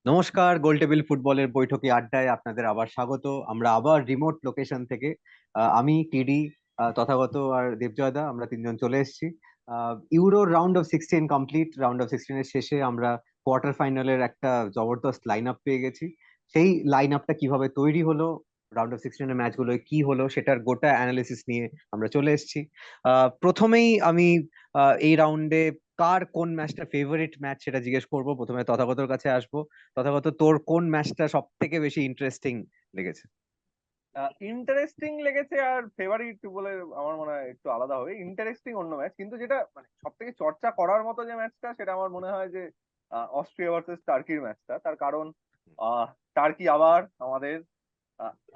নমস্কার, গোল টেবিল ফুটবলের বৈঠকি আড্ডায় আপনাদের আবার স্বাগত। আমরা আবার রিমোট লোকেশন থেকে আমি টিডি, তথাগত আর দেবজয়দা আমরা তিনজন চলে এসেছি। ইউরোর round of 16 complete. Round of 16 এর শেষে আমরা কোয়ার্টার ফাইনালের একটা জবরদস্ত লাইন আপ পেয়ে গেছি। সেই লাইন আপটা কিভাবে তৈরি হলো, রাউন্ড অফ 16 এর ম্যাচগুলো কি হলো, সেটার গোটা অ্যানালিসিস নিয়ে আমরা চলে এসেছি। প্রথমেই আমি এই রাউন্ডে কার কোন ম্যাচটা ফেভারিট ম্যাচ সেটা জিজ্ঞেস করব। প্রথমে তথাগতর কাছে আসবো। তথাগত, তোর কোন ম্যাচটা সব থেকে বেশি ইন্টারেস্টিং লেগেছে? ইন্টারেস্টিং লেগেছে আর ফেভারিট বলে আমার মনে হয় একটু আলাদা হবে। ইন্টারেস্টিং অন্য ম্যাচ, কিন্তু যেটা মানে সব থেকে চর্চা করার মতো যে ম্যাচটা, সেটা আমার মনে হয় যে অস্ট্রিয়া ভার্সেস টার্কির ম্যাচটা। তার কারণ টার্কি আবার আমাদের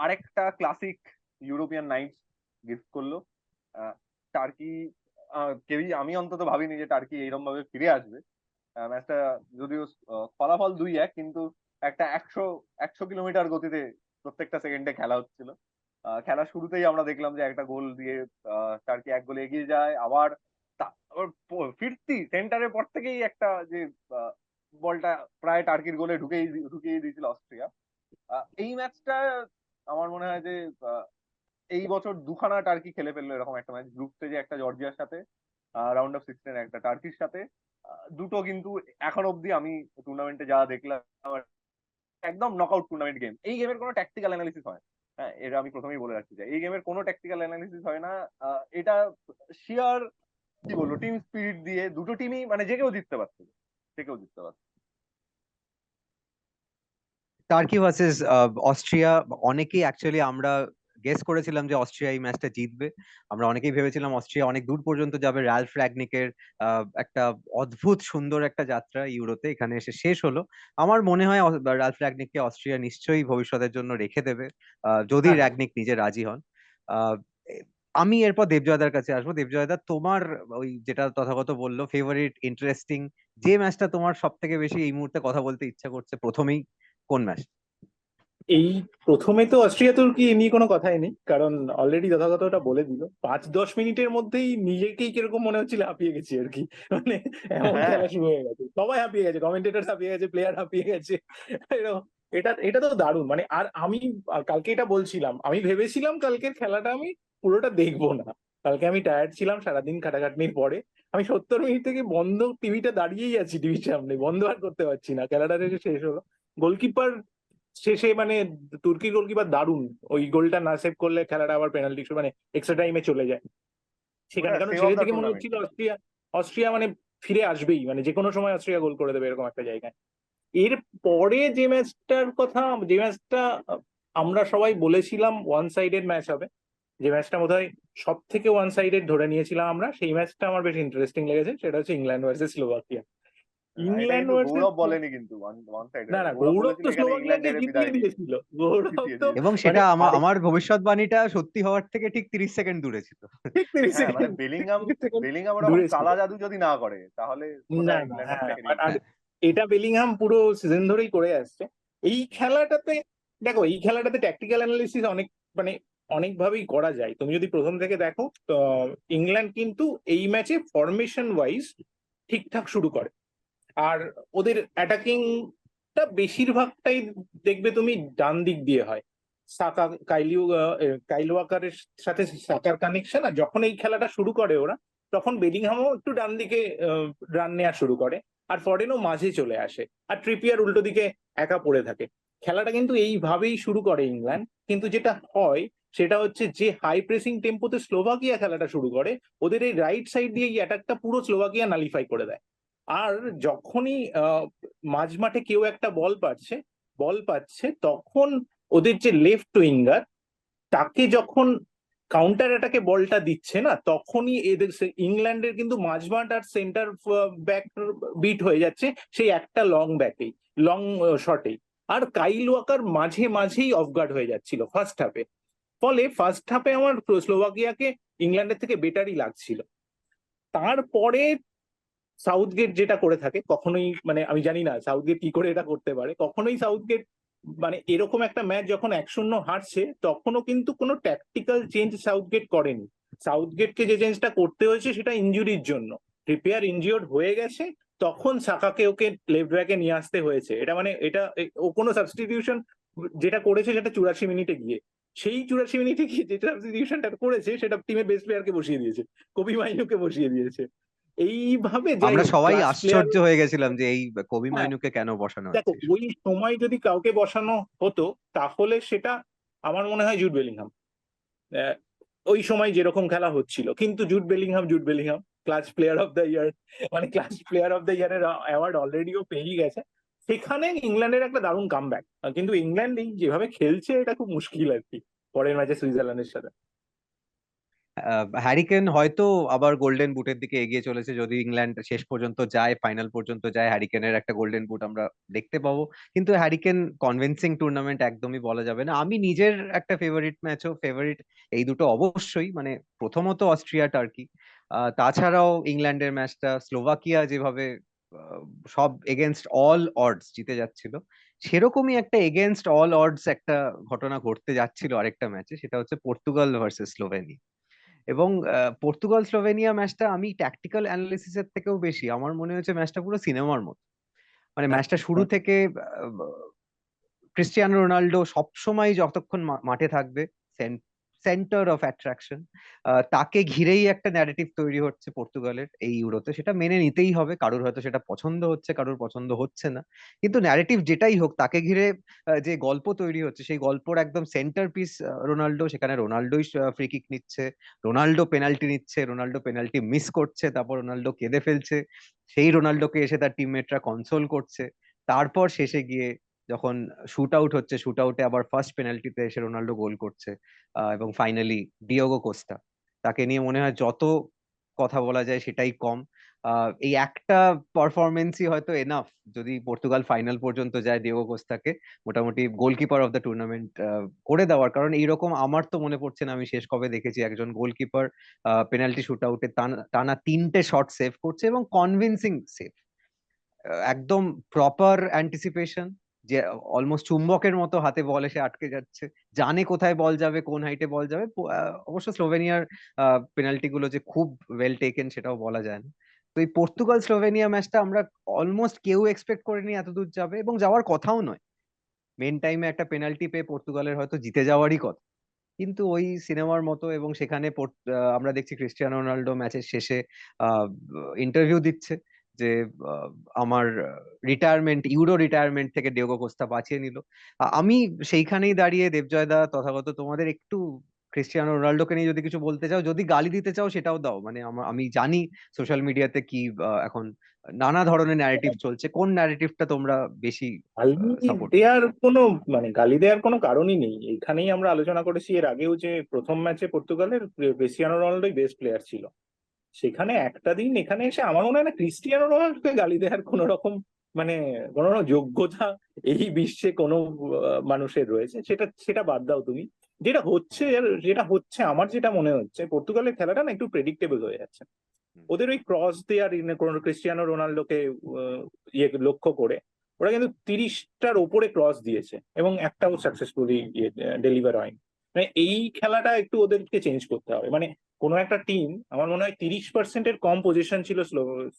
আরেকটা ক্লাসিক ইউরোপিয়ান নাইটস গিফট করলো। আহ, টার্কি কেউই, আমি অন্তত ভাবিনি যে টার্কি এইরকম ভাবে ফিরে আসবে। ম্যাচটা যদিও ফলাফল 2-1, কিন্তু একটা একশো একশো কিলোমিটার গতিতে প্রত্যেকটা সেকেন্ডে খেলা হচ্ছিল। খেলার শুরুতেই আমরা দেখলাম যে একটা গোল দিয়ে টার্কি 1 গোলে এগিয়ে যায়। আবার ফিরতি সেন্টারের পর থেকেই একটা যে বলটা প্রায় টার্কির গোলে ঢুকিয়ে দিয়েছিল অস্ট্রিয়া। এই ম্যাচটা আমার মনে হয় যে আহ, এই বছর দুখানা টার্কি খেলে ফেললো এরকম একটা ম্যাচ। গ্রুপ স্টেজে একটা জর্জিয়ার সাথে, রাউন্ড অফ 16 একটা টার্কির সাথে। দুটো কিন্তু এখন অব্দি আমি টুর্নামেন্টে যা দেখলাম, একদম নকআউট টুর্নামেন্ট গেম। এই গেমের কোনো ট্যাকটিক্যাল অ্যানালিসিস হয় না। হ্যাঁ, এটা আমি প্রথমেই বলে রাখতে চাই, এই গেমের কোনো ট্যাকটিক্যাল অ্যানালিসিস হয় না। এটা শিয়ার, কি বলবো, টিম স্পিরিট দিয়ে দুটো টিমই মানে যে কেউ জিততে পারছে, যে কেউ জিততে পারছে। Turkey versus Austria. অনেকেই অ্যাকচুয়ালি আমরা গেস করেছিলাম যে অস্ট্রিয়া এই ম্যাচটা জিতবে। আমরা অনেকেই ভেবেছিলাম অস্ট্রিয়া অনেক দূর পর্যন্ত যাবে। রালফ রাগনিকের একটা অদ্ভুত সুন্দর একটা যাত্রা ইউরোতে এখানে এসে শেষ হলো। আমার মনে হয় রালফ রাগনিককে অস্ট্রিয়া নিশ্চয়ই ভবিষ্যতের জন্য রেখে দেবে, যদি হ্যাঁ, হ্যাঁ। রাগনিক নিজে রাজি হন। আহ, আমি এরপর দেবজয়দার কাছে আসবো। দেবজয়দা, তোমার ওই যেটা তথাগত বললো ফেভারিট ইন্টারেস্টিং যে ম্যাচটা তোমার সব থেকে বেশি এই মুহূর্তে কথা বলতে ইচ্ছা করছে প্রথমেই, কোন ম্যাচ? এই প্রথমে তো অস্ট্রিয়া তুর্কি এ নিয়ে কোনো কথাই নেই, কারণ অলরেডি যথাযথ ওটা বলে দিল। 5-10 মিনিটের মধ্যেই নিজেকেই কিরকম মনে হচ্ছিল হাঁপিয়ে গেছি আর কি। মানে এমন হ্যাঁ, খেলা শুরু হয়ে গেছে, সবাই হাঁপিয়ে গেছে, কমেন্টেটর হাঁপিয়ে গেছে, প্লেয়ার হাঁপিয়ে গেছে। এটা এটা তো দারুণ। মানে আর আমি কালকে এটা বলছিলাম, আমি ভেবেছিলাম কালকের খেলাটা আমি পুরোটা দেখবো না। কালকে আমি টায়ার্ড ছিলাম সারাদিন খাটাখাটনির পরে। আমি 70 মিনিট থেকে বন্ধ টিভিটা দাঁড়িয়েই আছি, টিভির সামনে বন্ধ আর করতে পারছি না। খেলাটা শেষে শেষ হলো। গোলকিপার শেষে মানে তুর্কি গোলকিপার দারুণ। ওই গোলটা না সেভ করলে খেলাটা আবার পেনাল্টি মানে এক্সট্রা টাইমে চলে যায় সেখানে। ওটা কারণ সেভ অফ শেষের দ্য দিকে মনে টুর্নামেন্ট। হচ্ছিল অস্ট্রিয়া অস্ট্রিয়া মানে ফিরে আসবেই, মানে যে কোনো সময় অস্ট্রিয়া গোল করে দেবে এরকম একটা জায়গায়। এর পরে যে ম্যাচটা আমরা সবাই বলেছিলাম ওয়ান সাইডেড ম্যাচ হবে, যে ম্যাচটা বোধহয় সব থেকে ওয়ান সাইডেড ধরে নিয়েছিলাম আমরা, সেই ম্যাচটা আমার বেশ ইন্টারেস্টিং লেগেছে। সেটা হচ্ছে ইংল্যান্ড ভার্সেস স্লোভাকিয়া। এটা ইংল্যান্ড কিন্তু ভার্সেস গৌরব বলেনি, কিন্তু ওয়ান ওয়ান সাইডে না না, গৌরব গৌরব বলেছিল তো এখানে ইংল্যান্ড স্লোভাকিয়াকে হেরে জিতিয়ে বিদায় নিক, দিয়েছিল। গৌরব জিতিয়ে তো এবং দিয়েছিল। সেটা মানে আরে আমার ভবিষ্যৎবাণীটা সত্যি হওয়ার থেকে ঠিক 30 সেকেন্ড দূরে ছিল। ঠিক তিরিশ হ্যাঁ, মানে সেকেন্ড বেলিংহাম 30 সেকেন্ড বেলিংহাম ওরকম দূরে ছিল। কালা জাদু যদি না করে, তাহলে না বোধহয় না, ইংল্যান্ড হ্যাঁ, ম্যাচটা হেরেই but আর যেত। হ্যাঁ, এটা বেলিংহাম পুরো সিজন ধরেই করে আসছে। এই খেলাটাতে দেখো, এই খেলাটাতে ট্যাকটিক্যাল অ্যানালিসিস অনেক মানে অনেকভাবেই করা যায়। তুমি যদি প্রথম থেকে দেখো তো ইংল্যান্ড কিন্তু এই ম্যাচে ফরমেশন ওয়াইজ ঠিকঠাক শুরু করে। আর ওদের অ্যাটাকিংটা বেশিরভাগটাই দেখবে তুমি ডান দিক দিয়ে হয়। সাকা কাইল ওয়াকারের সাথে সাকার কানেকশন। আর যখন এই খেলাটা শুরু করে ওরা, তখন বেলিংহামও একটু ডান দিকে রান নেওয়া শুরু করে, আর ফরেনও মাঝে চলে আসে, আর ট্রিপিয়ার উল্টো দিকে একা পড়ে থাকে। খেলাটা কিন্তু এইভাবেই শুরু করে ইংল্যান্ড। কিন্তু যেটা হয় সেটা হচ্ছে, যে হাই প্রেসিং টেম্পোতে স্লোভাকিয়া খেলাটা শুরু করে, ওদের এই রাইট সাইড দিয়ে এই অ্যাটাকটা পুরো স্লোভাকিয়া নালিফাই করে দেয়। আর যখনই মাঝ মাঠে কেউ একটা বল পাচ্ছে, তখন ওদের যে লেফট উইঙ্গার, তাকে যখন কাউন্টার অ্যাটাকে বলটা দিচ্ছে না, তখনই এদের ইংল্যান্ডের কিন্তু মাঝমাঠ আর সেন্টার ব্যাক বিট হয়ে যাচ্ছে সেই একটা লং শটেই। আর কাইল ওয়াকার মাঝে মাঝেই অফগার্ড হয়ে যাচ্ছিল ফার্স্ট হাফে। ফলে ফার্স্ট হাফে আমার স্লোভাকিয়াকে ইংল্যান্ডের থেকে বেটারই লাগছিল। তারপরে সাউথগেট যেটা করে থাকে কখনোই, মানে আমি জানি না সাউথগেট কি করে এটা করতে পারে, কখনোই সাউথগেট মানে এরকম একটা ম্যাচ যখন 1-0 হারছে, তখনও কিন্তু কোনো ট্যাকটিক্যাল চেঞ্জ সাউথগেট করেনি। সাউথগেটকে যে চেঞ্জটা করতে হয়েছে সেটা ইনজুরির জন্য। ট্রিপিয়ার ইনজিওর্ড হয়ে গেছে, তখন সাকাকে ওকে লেফট ব্যাকে নিয়ে আসতে হয়েছে। এটা মানে ও কোনো সাবস্টিটিউশন যেটা করেছে সেটা 84 মিনিটে গিয়ে, সেই 84 মিনিটে গিয়ে যে সাবস্টিটিউশনটা করেছে সেটা টিমের বেস্ট প্লেয়ারকে বসিয়ে দিয়েছে, কবি মাইনুকে বসিয়ে দিয়েছে। এইভাবে যাই আমরা হোক সবাই ক্লাস প্লেয়ার। আশ্চর্য হয়ে গেছিলাম যে এই কবি হ্যাঁ, মাইনুকে কেন বসানো দেখো হচ্ছে এই সময়। ওই সময় যদি কাউকে বসানো হতো তাহলে সেটা আমার মনে হয় জুড বেলিংহাম। আহ, ওই সময় যেরকম খেলা হচ্ছিল, কিন্তু Jude Bellingham class player of the year, মানে ক্লাস প্লেয়ার অফ দ্য ইয়ারের অ্যাওয়ার্ড অলরেডিও পেয়েই গেছে। সেখানে ইংল্যান্ডের একটা দারুণ কামব্যাক, কিন্তু ইংল্যান্ড এই যেভাবে খেলছে এটা খুব মুশকিল আর কি পরের ম্যাচে সুইজারল্যান্ডের সাথে। হ্যারিকেন হয়তো আবার গোল্ডেন বুটের দিকে এগিয়ে চলেছে, যদি ইংল্যান্ড শেষ পর্যন্ত যায়, ফাইনাল পর্যন্ত যায়, হ্যারিকেনের একটা গোল্ডেন বুট আমরা দেখতে পাবো। কিন্তু হ্যারিকেন কনভিন্সিং টুর্নামেন্ট একদমই বলা যাবে না। আমি নিজের একটা ফেভারিট ম্যাচও ফেভারিট এই দুটো অবশ্যই, মানে প্রথমত অস্ট্রিয়া টার্কি, তাছাড়াও ইংল্যান্ডের ম্যাচটা, স্লোভাকিয়া যেভাবে আহ, সব এগেনস্ট অল অডস জিতে যাচ্ছিল, সেরকমই একটা এগেনস্ট অল অডস একটা ঘটনা ঘটতে যাচ্ছিল আরেকটা ম্যাচে, সেটা হচ্ছে পর্তুগাল ভার্সেস স্লোভেনিয়া। এবং পর্তুগাল স্লোভেনিয়া ম্যাচটা আমি ট্যাকটিক্যাল অ্যানালিসিসের থেকেও বেশি আমার মনে হয়েছে ম্যাচটা পুরো সিনেমার মতো। মানে হ্যাঁ, ম্যাচটা শুরু হ্যাঁ, থেকে ক্রিস্টিয়ানো রোনাল্ডো সবসময় যতক্ষণ মাঠে থাকবে, সেন্টার অফ অ্যাট্রাকশন, তাকে ঘিরেই একটা ন্যারেটিভ তৈরি হচ্ছে পর্তুগালের এই ইউরোতে। সেটা মেনে নিতেই হবে, কারোর হয়তো সেটা পছন্দ হচ্ছে, কারোর পছন্দ হচ্ছে না, কিন্তু ন্যারেটিভ যেটাই হোক, তাকে ঘিরে যে গল্প তৈরি হচ্ছে, সেই গল্পর একদম সেন্টার পিস রোনাল্ডো। সেখানে রোনাল্ডোই ফ্রি কিক নিচ্ছে, রোনাল্ডো পেনাল্টি নিচ্ছে, রোনাল্ডো পেনাল্টি মিস করছে, তারপর রোনাল্ডো কেঁদে ফেলছে, সেই রোনাল্ডোকে এসে তার টিমমেটরা কনসোল করছে। তারপর শেষে গিয়ে যখন শুট আউট হচ্ছে, শুট আউটে আবার ফার্স্ট পেনাল্টিতে এসে রোনাল্ডো গোল করছে। এবং ফাইনালি ডিয়েগো কোস্টা, তাকে নিয়ে মনে হয় যত কথা বলা যায় সেটাই কম। এই একটা পারফরমেন্সই হয়তো এনাফ, যদি পর্তুগাল ফাইনাল পর্যন্ত যায়, ডিয়েগো কোস্টাকে মোটামুটি গোলকিপার অফ দ্য টুর্নামেন্ট করে দেওয়ার। কারণ এইরকম আমার তো মনে পড়ছে না আমি শেষ কবে দেখেছি একজন গোলকিপার পেনাল্টি শুট আউটে টানা 3টে শট সেভ করছে, এবং কনভিন্সিং সেভ, একদম প্রপার অ্যান্টিসিপেশন, যে অলমোস্ট চুম্বকের মতো হাতে বল এসে আটকে যাচ্ছে, জানে কোথায় বল যাবে, কোন হাইটে বল যাবে। অবশ্য স্লোভেনিয়ার পেনাল্টি গুলো যে খুব ওয়েল টেকেন সেটাও বলা যায় না। তো এই পর্তুগাল স্লোভেনিয়া ম্যাচটা আমরা অলমোস্ট কেউ এক্সপেক্ট করিনি এতদূর যাবে, এবং যাওয়ার কথাও নয়। মেন টাইমে একটা পেনাল্টি পেয়ে পর্তুগালের হয়তো জিতে যাওয়ারই কথা, কিন্তু ওই সিনেমার মতো। এবং সেখানে আমরা দেখছি ক্রিস্টিয়ানো রোনাল্ডো ম্যাচের শেষে ইন্টারভিউ দিচ্ছে যে আহ, আমার ইউরো রিটায়ারমেন্ট থেকে ডিয়েগো কোস্তা বাঁচিয়ে নিল। আমি সেইখানেই দাঁড়িয়ে, দেবজয় দা তথাগত, তোমাদের একটু ক্রিস্টিয়ানো রোনাল্ডোকে নিয়ে যদি কিছু বলতে চাও, যদি গালি দিতে চাও সেটাও দাও। মানে আমি জানি সোশ্যাল মিডিয়াতে কি এখন নানা ধরনের ন্যারেটিভ চলছে, কোন ন্যারেটিভটা তোমরা বেশি গালি সাপোর্ট করো? দেওয়ার কোনো মানে গালি দেওয়ার কোনো কারণই নেই। এখানেই আমরা আলোচনা করেছি এর আগেও যে প্রথম ম্যাচে পর্তুগালের ক্রিস্টিয়ানো রোনাল্ডোই বেস্ট প্লেয়ার ছিল। সেখানে একটা দিন এখানে এসে আমার মনে হয় না ক্রিস্টিয়ানো রোনাল্ডোকে গালি দেওয়ার কোনো রকম মানে কোনো রকম যোগ্যতা এই বিশ্বে কোনো মানুষের রয়েছে। সেটা সেটা বাদ দাও তুমি। যেটা হচ্ছে আমার যেটা মনে হচ্ছে পর্তুগালের খেলাটা না একটু প্রেডিক্টেবল হয়ে যাচ্ছে। হুম। ওদের ওই ক্রস দেওয়ার কোনো ক্রিস্টিয়ানো রোনাল্ডোকে ইয়ে লক্ষ্য করে ওরা কিন্তু 30টার ওপরে ক্রস দিয়েছে এবং একটাও সাকসেসফুলি ডেলিভার হয়নি। মানে এই খেলাটা একটু ওদেরকে চেঞ্জ করতে হবে। মানে কোনো একটা টিম, আমার মনে হয় 30%-এর কম পজিশন ছিল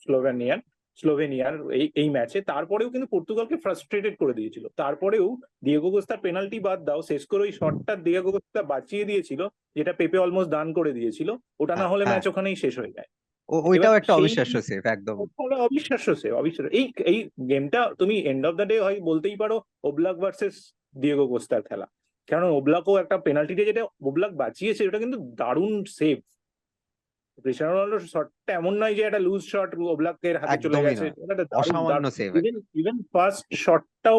স্লোভেনিয়ার স্লোভেনিয়ার এই এই ম্যাচে, তারপরেও কিন্তু পর্তুগালকে ফ্রাস্ট্রেটেড করে দিয়েছিল। তারপরেও দিয়েগো কোস্তার পেনাল্টি বাদ দাও, শেষ করে ওই শটটা দিয়েগো কোস্তা বাঁচিয়ে দিয়েছিল, যেটা পেপে অলমোস্ট দান করে দিয়েছিল। ওটা না হ্যাঁ, হলে হ্যাঁ, ম্যাচ ওখানেই শেষ হয়ে যায়। এবার ওইটাও একটা সেই অবিশ্বাস্য সেভ একদম। ফলে অবিশ্বাস্য সে অবিশ্বাস্য এই এই গেমটা তুমি এন্ড অফ দ্য ডে হয় বলতেই পারো ওব্লাক ভার্সেস দিয়েগো কোস্তার খেলা। কারণ ওব্লাকও একটা পেনাল্টিতে যেটা ওব্লাক বাঁচিয়েছে ওটা কিন্তু দারুণ সেভ। ক্রিস্টিয়ানো রোনাল্ডোর শটটা এমন নয় যে একটা লুজ শট ওব্লাকের হাতে চলে একদমই গেছে, নয়, ওটা একটা দারুণ অসামান্য সেভ। ইভেন ইভেন ফার্স্ট শটটাও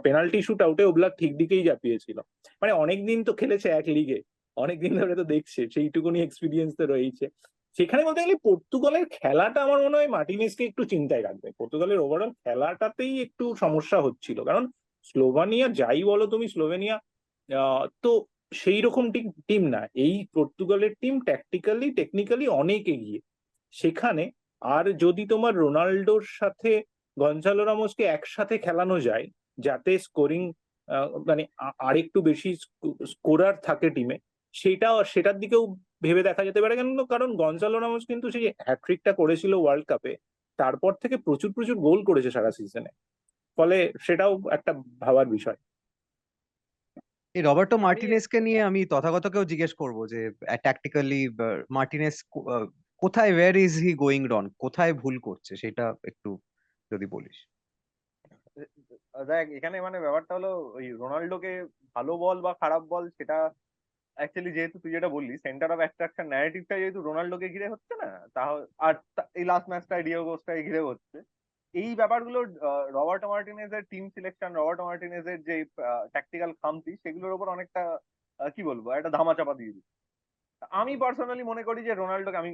পেনাল্টি শুট আউটে ওব্লাক ঠিক দিকেই চাপিয়েছিল। মানে অনেকদিন তো খেলেছে এক লিগে, অনেকদিন ধরে তো দেখছে, সেইটুকুনি এক্সপিরিয়েন্স তো রয়েছে। সেখানে বলতে গেলে পর্তুগালের খেলাটা আমার মনে হয় মার্টিনেজকে একটু চিন্তায় রাখবে। পর্তুগালের ওভারঅল খেলাটাতেই একটু সমস্যা হচ্ছিল, কারণ স্লোভানিয়া যাই বলো তুমি, স্লোভেনিয়া তো সেই রকম টিম না। এই পর্তুগালের টিম ট্যাকটিক্যালি টেকনিক্যালি অনেক এগিয়ে। সেখানে আর যদি তোমার রোনাল্ডোর সাথে গঞ্জালো রামোসকে একসাথে খেলানো যায়, যাতে স্কোরিং মানে আরেকটু বেশি স্কোরার থাকে টিমে, সেটার দিকেও ভেবে দেখা যেতে পারে। কেন, কারণ গঞ্জালো রামোস কিন্তু সেই হ্যাট্রিকটা করেছিল ওয়ার্ল্ড কাপে, তারপর থেকে প্রচুর প্রচুর গোল করেছে সারা সিজনে, ফলে সেটাও একটা ভাবার বিষয়। এই রবার্টো আমি মার্টিনেজকে নিয়ে আমি তথাগতকেও জিজ্ঞেস করব যে ট্যাকটিক্যালি মার্টিনেজ কোথায়, ওয়্যার ইজ হি গোয়িং রং, কোথায় ভুল করছে সেটা একটু যদি বলিস। দেখ এখানে মানে ব্যাপারটা হলো ওই রোনাল্ডোকে ভালো বল বা খারাপ বল সেটা অ্যাকচুয়ালি, যেহেতু তুই যেটা বললি সেন্টার অফ অ্যাট্রাকশন ন্যারেটিভটা যেহেতু রোনাল্ডোকে ঘিরে হচ্ছে না, তাহলে আর এই লাস্ট ম্যাচটায় ডিয়েগোস্টাকে ঘিরে হচ্ছে, এই ব্যাপারগুলো রবার্টো মার্টিনেজের টিম সিলেকশন, রবার্টো মার্টিনেজের যে ট্যাকটিক্যাল খামতি, সেগুলোর উপর অনেকটা কি বলবো, একটা ধামাচাপা দিয়ে দিচ্ছে। আমি পার্সোনালি মনে করি যে রোনাল্ডোকে আমি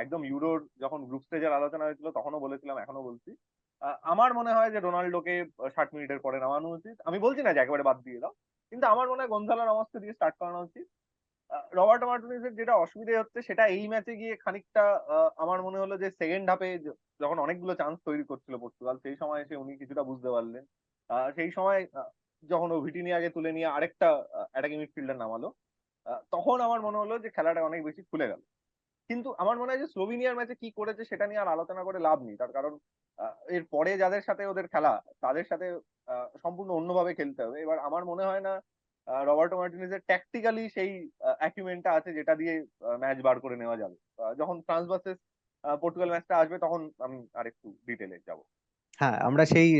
একদম ইউরোর যখন গ্রুপ স্টেজের আলোচনা হয়েছিল তখনও বলেছিলাম, এখনো বলছি, আমার মনে হয় যে রোনাল্ডোকে 60 মিনিটের পরে নামানো উচিত। আমি বলছি না যে একেবারে বাদ দিয়ে দাও, কিন্তু আমার মনে হয় গনজালো রামোসকে দিয়ে স্টার্ট করানো উচিত। রবার্টো মার্টিনেজের যেটা অসুবিধা হচ্ছে সেটা এই ম্যাচে গিয়ে খানিকটা আমার মনে হলো যে সেকেন্ড হাফে যখন অনেকগুলো চান্স তৈরি করছিল পর্তুগাল, সেই সময় এসে উনি কিছুটা বুঝতে পারলেন। সেই সময় যখন ও ভিটিনিয়াকে তুলে নিয়ে আরেকটা অ্যাটাকিং মিডফিল্ডার নামালো, তখন আমার মনে হলো যে খেলাটা অনেক বেশি খুলে গেল। কিন্তু আমার মনে হয় যে স্লোভেনিয়ার ম্যাচে কি করেছে সেটা নিয়ে আর আলোচনা করে লাভ নেই, তার কারণ এর পরে যাদের সাথে ওদের খেলা, তাদের সাথে সম্পূর্ণ অন্যভাবে খেলতে হবে। এবার আমার মনে হয় না রবার্টো মার্টিনেজের ট্যাকটিক্যালি সেই অ্যাকিউমেন্টটা আছে যেটা দিয়ে ম্যাচ বার করে নেওয়া যাবে। যখন ফ্রান্স ভার্সেস পর্তুগাল ম্যাচটা আসবে তখন আমি আরেকটু ডিটেলে যাব। হ্যাঁ, আমরা সেই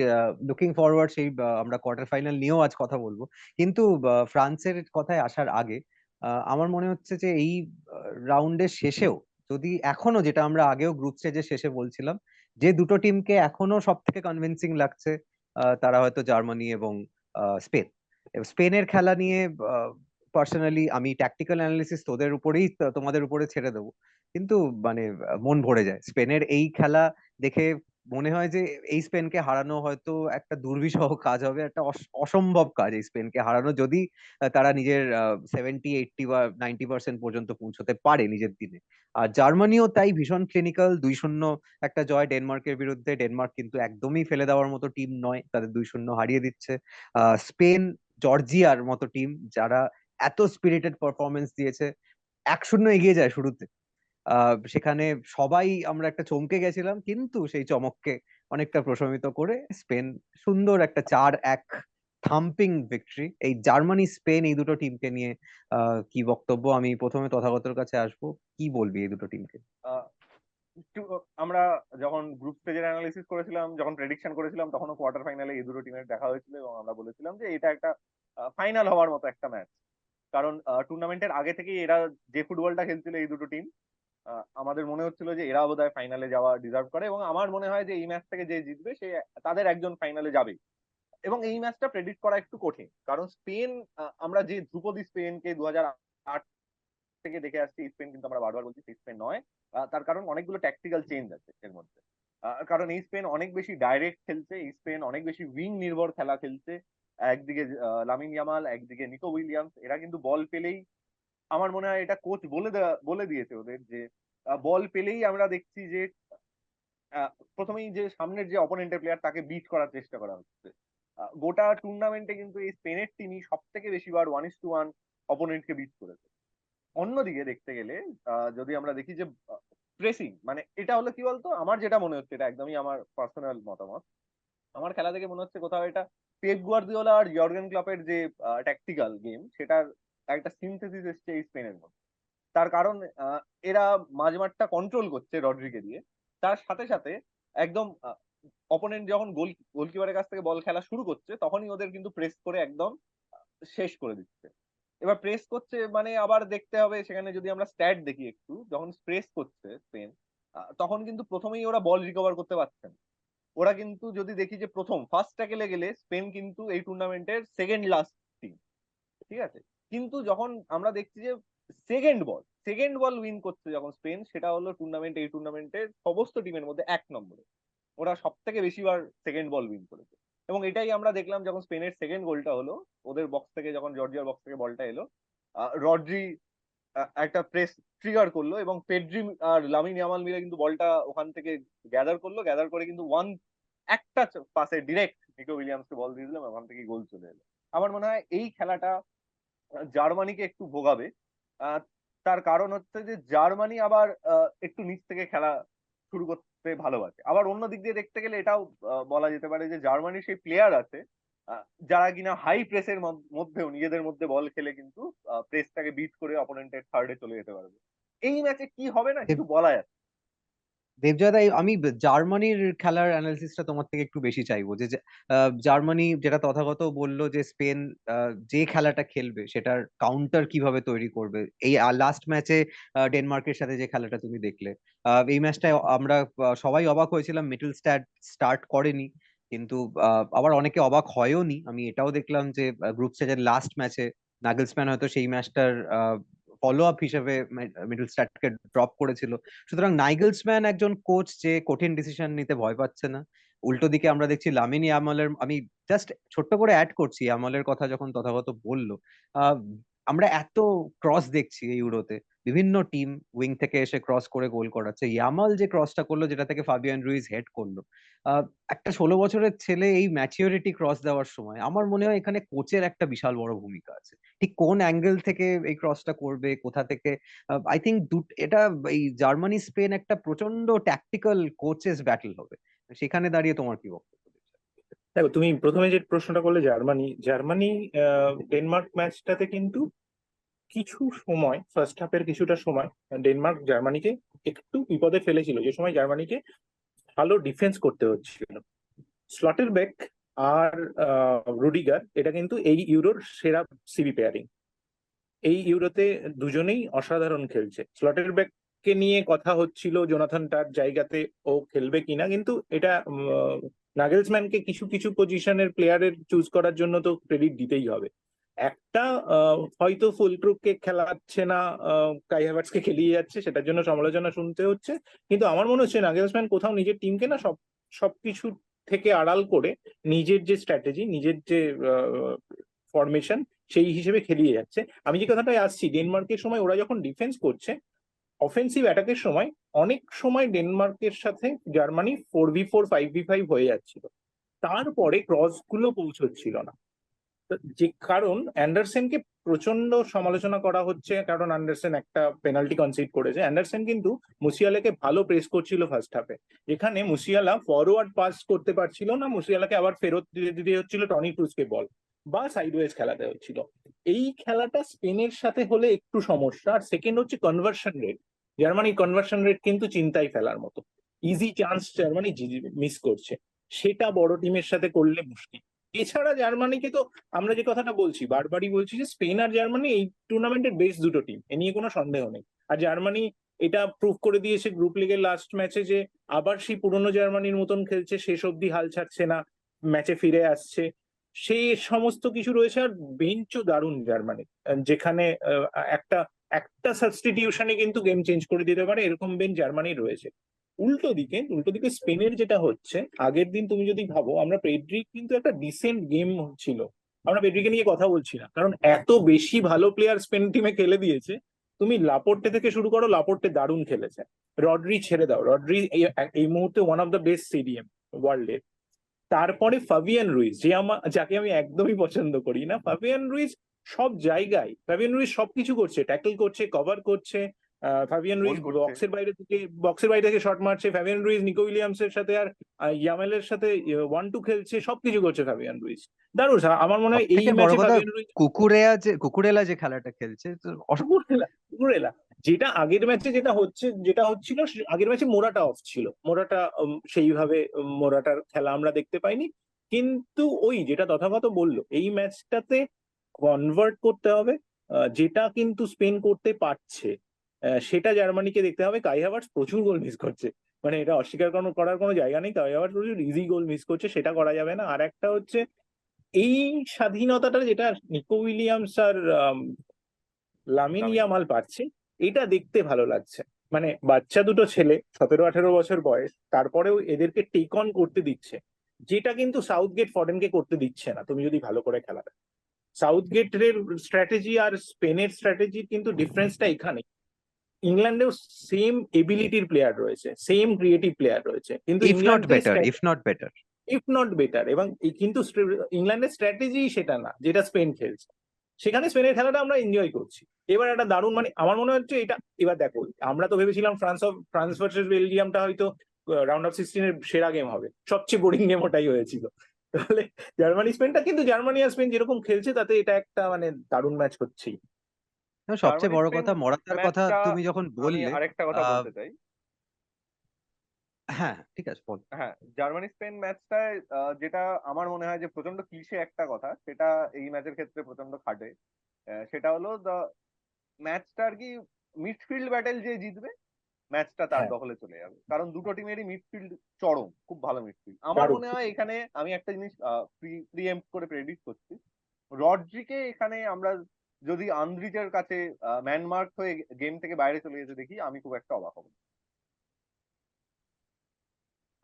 লুকিং ফরওয়ার্ড, সেই আমরা কোয়ার্টার ফাইনাল নিয়েও আজ কথা বলবো। কিন্তু ফ্রান্সের কথায় আসার আগে আমার মনে হচ্ছে যে এই রাউন্ডের শেষেও যদি এখনো, যেটা আমরা আগেও গ্রুপ স্টেজের শেষে বলছিলাম, যে দুটো টিমকে এখনো সব থেকে কনভিন্সিং লাগছে তারা হয়তো জার্মানি এবং স্পেন। স্পেনের খেলা নিয়ে পার্সোনালি আমি ট্যাকটিক্যাল অ্যানালিসিস তোদের উপরেই, তোমাদের উপরে ছেড়ে দেবো, কিন্তু মানে মন ভরে যায় স্পেনের এই খেলা দেখে। মনে হয় যে এই স্পেনকে হারানো হয়তো একটা দুর্বিষহ কাজ হবে, একটা অসম্ভব কাজ এই স্পেনকে হারানো, যদি তারা নিজের 70, 80 বা 90% পর্যন্ত পৌঁছতে পারে নিজের দিনে। আর জার্মানিও তাই ভীষণ ক্লিনিক্যাল, 2-0 একটা জয় ডেনমার্কের বিরুদ্ধে। ডেনমার্ক কিন্তু একদমই ফেলে দেওয়ার মতো টিম নয়, তাদের 2-0 হারিয়ে দিচ্ছে। স্পেন জর্জিয়ার মতো টিম, যারা এত স্পিরিটেড পারফরমেন্স দিয়েছে, 1-0 এগিয়ে যায় শুরুতে। সেখানে সবাই আমরা একটা চমকে গেছিলাম, কিন্তু সেই চমককে অনেকটা প্রশমিত করে স্পেন সুন্দর একটা 4-1 থাম্পিং ভিক্টরি। এই জার্মানি স্পেন এই দুটো টিমকে নিয়ে কি বক্তব্য? আমি প্রথমে তথাগতর কাছে আসবো, কি বলবি এই দুটো টিমকে? একটু আমরা যখন গ্রুপ স্টেজের অ্যানালিসিস করেছিলাম, যখন প্রেডিকশন করেছিলাম, তখনও কোয়ার্টার ফাইনালে এই দুটো টিমের দেখা হয়েছিল এবং আমরা বলেছিলাম যে এটা একটা ফাইনাল হওয়ার মতো একটা ম্যাচ। কারণ টুর্নামেন্টের আগে থেকেই এরা যে ফুটবলটা খেলছিল এই দুটো টিম, আমাদের মনে হচ্ছিল যে এরা বোধহয় ফাইনালে যাওয়া ডিজার্ভ করে, এবং আমার মনে হয় যে এই ম্যাচ থেকে যে জিতবে সে তাদের একজন ফাইনালে যাবে। এবং এই ম্যাচটা প্রেডিক্ট করা একটু কঠিন, কারণ স্পেন, আমরা যে ধ্রুপদী স্পেনকে 2008 থেকে দেখে আসছি, স্পেন কিন্তু আমরা বারবার বলছি সেই স্পেন নয়। তার কারণ অনেকগুলো ট্যাকটিক্যাল চেঞ্জ আছে এর মধ্যে। কারণ এই স্পেন অনেক বেশি ডাইরেক্ট খেলছে, এই স্পেন অনেক বেশি উইং নির্ভর খেলা খেলছে। একদিকে লামিন ইয়ামাল, একদিকে নিকো উইলিয়ামস, এরা কিন্তু বল পেলেই, আমার মনে হয় এটা কোচ বলে দিয়েছে ওদের যে বল পেলেই আমরা দেখছি যে আহ, প্রথমেই যে সামনের যে অপোনেন্টের প্লেয়ার তাকে বিট করার চেষ্টা করা হচ্ছে। গোটা টুর্নামেন্টে কিন্তু এই স্পেনের টিমই সব থেকে বেশি বার 1:1 অপোনেন্টকে বিট করেছে। অন্যদিকে দেখতে গেলে যদি আমরা দেখি যে প্রেসিং, মানে এটা হলো কি বলতো, আমার যেটা মনে হচ্ছে, এটা একদমই আমার পার্সোনাল মতামত, আমার খেলা থেকে মনে হচ্ছে কোথাও এটা পেপ গুয়ার্দিওলা আর জর্গেন ক্লপের যে ট্যাকটিক্যাল গেম, সেটার একটা সিনথেসিস এসছে এই স্পেনের মধ্যে। তার কারণ এরা মাঝমাঠটা কন্ট্রোল করছে রড্রিকে দিয়ে, তার সাথে সাথে একদম অপোনেন্ট যখন গোলকিপারের কাছ থেকে বল খেলা শুরু করছে তখনই ওদের কিন্তু প্রেস করে একদম শেষ করে দিচ্ছে। এবার প্রেস করছে মানে আবার দেখতে হবে সেখানে, যদি আমরা স্ট্যাট দেখি একটু, যখন প্রেস করছে স্পেন, তখন কিন্তু প্রথমেই ওরা বল রিকভার করতে পারছে না। ওরা কিন্তু যদি দেখি যে প্রথম ফার্স্ট ট্যাকেলে গেলে স্পেন কিন্তু এই টুর্নামেন্টের সেকেন্ড লাস্ট টিম, ঠিক আছে? কিন্তু যখন আমরা দেখছি যে সেকেন্ড বল উইন করছে যখন স্পেন, সেটা হলো এই টুর্নামেন্টের সমস্ত টিমের মধ্যে 1 নম্বরে। ওরা সব থেকে বেশিবার সেকেন্ড বল উইন করেছে। এবং এটাই আমরা দেখলাম যখন স্পেনের সেকেন্ড গোলটা হলো, ওদের বক্স থেকে, যখন জর্জিয়ার বক্স থেকে বলটা এলো, রড্রি একটা প্রেস ট্রিগার করলো এবং পেড্রি আর লামিন ইয়ামাল মিলে কিন্তু বলটা ওখান থেকে গ্যাদার করে কিন্তু একটা পাসে ডিরেক্ট নিকো উইলিয়ামসকে বল দিয়ে দিলাম, ওখান থেকে গোল চলে এলো। আমার মনে হয় এই খেলাটা জার্মানিকে একটু ভোগাবে। আহ, তার কারণ হচ্ছে যে জার্মানি আবার একটু নিচ থেকে খেলা শুরু করতে করতে ভালোবাসে। আবার অন্য দিক দিয়ে দেখতে গেলে এটাও বলা যেতে পারে যে জার্মানির সেই প্লেয়ার আছে যারা কিনা হাই প্রেসের মধ্যেও নিজেদের মধ্যে বল খেলে কিন্তু প্রেসটাকে বিট করে অপোনেন্টের থার্ডে চলে যেতে পারবে। এই ম্যাচে কি হবে না কিছু বলা যাচ্ছে না। দেবজয়দা, আমি জার্মানির খেলার অ্যানালিসিসটা তোমার থেকে একটু বেশি চাইবো যে জার্মানি যেটা তথাগত বললো যে স্পেন যে খেলাটা খেলবে সেটার কাউন্টার কিভাবে তৈরি করবে। এই লাস্ট ম্যাচে ডেনমার্কের সাথে যে খেলাটা তুমি দেখলে, এই ম্যাচটায় আমরা সবাই অবাক হয়েছিলাম মিডল স্টার্ট করেনি, কিন্তু আবার অনেকে অবাক হয়ও নি। আমি এটাও দেখলাম যে গ্রুপ স্টেজের লাস্ট ম্যাচে নাগেলসম্যান হয়তো সেই ম্যাচটার ফলো আপ হিসেবে মিডল স্টার্টকে ড্রপ করেছিল। সুতরাং নাইগেলসম্যান একজন কোচ যে কঠিন ডিসিশন নিতে ভয় পাচ্ছে না। উল্টো দিকে আমরা দেখছি লামিন ইয়ামালের, আমি জাস্ট ছোট্ট করে অ্যাড করছি ইয়ামালের কথা যখন তথাগত বললো, আহ, আমরা এত ক্রস দেখছি এই ইউরোতে, বিভিন্ন টিম উইং থেকে এসে ক্রস করে গোল করাচ্ছে। ইয়ামাল যে ক্রসটা করলো যেটা থেকে ফাবিয়ান রুইজ হেড করলো, আহ, একটা 16 বছরের ছেলে এই ম্যাচিওরিটি ক্রস দেওয়ার সময় আমার মনে হয় এখানে কোচের একটা বিশাল বড় ভূমিকা আছে। ঠিক কোন অ্যাঙ্গেল থেকে এই ক্রসটা করবে, কোথা থেকে, আই থিঙ্ক এটা এই জার্মানি স্পেন একটা প্রচন্ড ট্যাকটিক্যাল কোচেস ব্যাটল হবে। সেখানে দাঁড়িয়ে তোমার কি বক্তব্য? দেখো, তুমি প্রথমে যে প্রশ্নটা করলে জার্মানি জার্মানি ডেনমার্ক ম্যাচটাতে কিন্তু কিছু সময় ফার্স্ট হাফের কিছুটা সময় ডেনমার্ক জার্মানিকে একটু বিপদে ফেলেছিল, যে সময় জার্মানিকে ভালো ডিফেন্স করতে হচ্ছিল। স্লটেরবেক আর রুডিগার এটা কিন্তু এই ইউরোর সেরা সিবি পেয়ারিং। এই ইউরোতে দুজনেই অসাধারণ খেলছে। স্লটেরবেক কে নিয়ে কথা হচ্ছিল জোনাথন তার জায়গাতে ও খেলবে কিনা, কিন্তু এটা নাগেলসম্যানকে কিছু কিছু পজিশনের প্লেয়ারের চুজ করার জন্য তো ক্রেডিট দিতেই হবে। একটা হয়তো ফুলক্রুককে খেলাচ্ছে না, কাই হ্যাভার্টসকে খেলিয়ে যাচ্ছে, সেটার জন্য সমালোচনা শুনতে হচ্ছে। কিন্তু আমার মনে হচ্ছে নাগেলসম্যান কোথাও নিজের টিমকে না সবকিছু থেকে আড়াল করে নিজের যে স্ট্র্যাটেজি, নিজের যে ফরমেশন, সেই হিসেবে খেলিয়ে যাচ্ছে। আমি যে কথাটাই আসছি, ডেনমার্কের সময় ওরা যখন ডিফেন্স করছে, অফেন্সিভ অ্যাটাকের সময় অনেক সময় ডেনমার্কের সাথে জার্মানি 4v4 5v5 হয়ে যাচ্ছিল, তারপরে ক্রস গুলো পৌঁছচ্ছিল না। যে কারণ অ্যান্ডারসেনকে প্রচন্ড সমালোচনা করা হচ্ছে, কারণ অ্যান্ডারসেন একটা পেনাল্টি কনসিড করেছে। অ্যান্ডারসেন কিন্তু মুসিয়ালাকে ভালো প্রেস করছিল ফার্স্ট হাফে, যেখানে মুসিয়ালা ফরওয়ার্ড পাস করতে পারছিল না, মুসিয়ালাকে আবার ফেরত দিতে হচ্ছিল টনি ক্রুজকে বল, বা সাইডওয়েজ খেলাতে হচ্ছিল। এই খেলাটা স্পেনের সাথে হলে একটু সমস্যা। আর সেকেন্ড হচ্ছে কনভার্সন রেট। জার্মানির কনভার্সন রেট কিন্তু চিন্তায় ফেলার মতো। ইজি চান্স জার্মানি মিস করছে, সেটা বড় টিমের সাথে করলে মুশকিল। এছাড়া জার্মানিকে তো আমরা যে কথাটা বলছি, বারবারই বলছি যে স্পেন আর জার্মানি এই টুর্নামেন্টের বেস্ট দুটো টিম, এ নিয়ে কোনো সন্দেহ নেই। আর জার্মানি এটা প্রুভ করে দিয়েছে গ্রুপ লিগের লাস্ট ম্যাচে, যে আবার সেই পুরনো জার্মানির মতন খেলছে, শেষ অব্দি হাল ছাড়ছে না, ম্যাচে ফিরে আসছে, সেই সমস্ত কিছু রয়েছে। আর বেঞ্চও দারুণ জার্মানি, যেখানে একটা একটা সাবস্টিটিউশনে কিন্তু গেম চেঞ্জ করে দিতে পারে, এরকম বেঞ্চ জার্মানির রয়েছে। উল্টো দিকে স্পেনের যেটা হচ্ছে, আগের দিন তুমি যদি ভাবো, আমরা পেড্রি কিন্তু একটা ডিসেন্ট গেম ছিল, আমরা পেড্রিকে নিয়ে কথা বলছি না, কারণ এত বেশি ভালো প্লেয়ার স্পেন টিমে খেলে দিয়েছে। তুমি লাপোর্টে থেকে শুরু করো, লাপোর্টে দারুণ খেলেছে। রড্রি ছেড়ে দাও, রড্রি এই মুহূর্তে one of the best CDM ওয়ার্ল্ডের। তারপরে ফাবিয়ান রুইজ, যাকে আমি একদমই পছন্দ করি না, ফাবিয়ান রুইজ সব জায়গায়, ফাবিয়ান রুইজ সবকিছু করছে, ট্যাকল করছে, কভার করছে। ফাবিয়ান রুইজ বক্সের বাইরে থেকে শট মারছে। ফাবিয়ান রুইজ নিকো উইলিয়ামসের সাথে আর ইয়ামেলের সাথে 1-2 খেলছে, সবকিছু করছে ফাবিয়ান রুইজ। দারুণ। আমার মনে হয় এই সবথেকে বড় ম্যাচে কথা, ফাবিয়ান রুইজ কুকুরেলা যে খেলাটা খেলছে তো কুকুরেলা, যেটা আগের ম্যাচে যেটা হচ্ছিল, আগের ম্যাচে মোরাটা অফ ছিল, মোরাটা সেইভাবে মোরাটার খেলা আমরা দেখতে পাইনি। কিন্তু ওই যেটা তথাগত বললো, এই ম্যাচটাতে কনভার্ট করতে হবে, যেটা কিন্তু স্পেন করতে পারছে, সেটা জার্মানিকে দেখতে হবে। কাই হাভার্টস প্রচুর গোল মিস করছে, মানে এটা অস্বীকার করার কোনো জায়গা নেই। কাই হাভার্টস প্রচুর ইজি গোল মিস করছে, সেটা করা যাবে না। আর একটা হচ্ছে এই স্বাধীনতাটা যেটা নিকো উইলিয়ামস আর লামিন ইয়ামাল পাচ্ছে, এটা দেখতে ভালো লাগছে। মানে বাচ্চা দুটো ছেলে, 17-18 বছর বয়স, তারপরেও এদেরকে টেক অন করতে দিচ্ছে, যেটা কিন্তু সাউথগেট ফরেনকে করতে দিচ্ছে না। তুমি যদি ভালো করে খেলা দেখো, সাউথগেটের স্ট্র্যাটেজি আর স্পেনের স্ট্র্যাটেজির কিন্তু ডিফারেন্সটা এখানে। ইংল্যান্ডেও সেম এবিলিটির প্লেয়ার রয়েছে, সেম ক্রিয়েটিভ প্লেয়ার রয়েছে, কিন্তু if not better. If not better, এবং কিন্তু ইংল্যান্ডের স্ট্র্যাটেজি সেটা না যেটা স্পেন খেলছে। সেখানে স্পেনের খেলাটা আমরা এনজয় করছি। এবার একটা দারুণ, মানে আমার মনে হচ্ছে এটা, এবার দেখো, আমরা তো ভেবেছিলাম ফ্রান্স ভার্সেস বেলজিয়ামটা হয়তো রাউন্ড অফ 16-এর সেরা গেম হবে, সবচেয়ে বোরিং গেম ওটাই হয়েছিল। তাহলে জার্মানি স্পেনটা, কিন্তু জার্মানি আর স্পেন যেরকম খেলছে তাতে এটা একটা মানে দারুণ ম্যাচ হচ্ছেই। না, সবচেয়ে জার্মানি বড় স্পেন কথা মরাতার কথা ম্যাচটা তুমি যখন আমি বললে। আরেকটা কথা আহ বলতে চাই। হ্যাঁ, ঠিক আছে, বল। হ্যাঁ, জার্মানি স্পেন ম্যাচটায় যেটা আমার মনে হয় যে প্রচন্ড ক্লিশে একটা কথা, সেটা এই ম্যাচের ক্ষেত্রে প্রচন্ড খাটে। সেটা হলো ম্যাচটা আর কি, মিডফিল্ড ব্যাটেল যে জিতবে ম্যাচটা তার হ্যাঁ, দখলে চলে যাবে, কারণ দুটো টিমেরই মিডফিল্ড চরম, খুব ভালো মিডফিল্ড। আমার দারুণ। মনে হয় এখানে আমি একটা জিনিস প্রিএম্প্ট করে প্রেডিক্ট করছি, রড্রিকে এখানে আমরা যদি আন্দ্রিজের কাছে ম্যানমার্ক হয়ে গেম থেকে বাইরে চলে যেতে দেখি, আমি খুব একটা অবাক হব না।